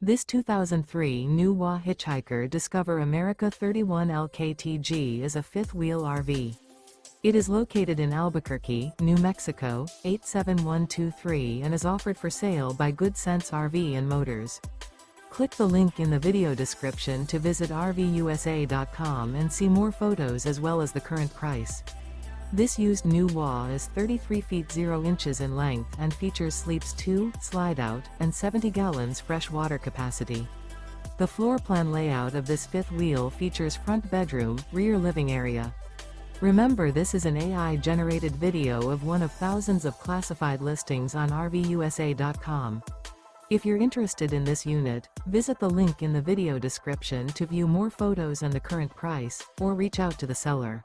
This 2003 Nu-Wa Hitchhiker Discover America 31 LKTG is a fifth-wheel RV. It is located in Albuquerque, New Mexico, 87123 and is offered for sale by Good Sense RV and Motors. Click the link in the video description to visit RVUSA.com and see more photos as well as the current price. This used Nu-Wa is 33 feet 0 inches in length and features sleeps 2, Slideout, and 70 gallons fresh water capacity. The floor plan layout of this fifth wheel features front bedroom, rear living area. Remember, this is an AI-generated video of one of thousands of classified listings on RVUSA.com. If you're interested in this unit, visit the link in the video description to view more photos and the current price, or reach out to the seller.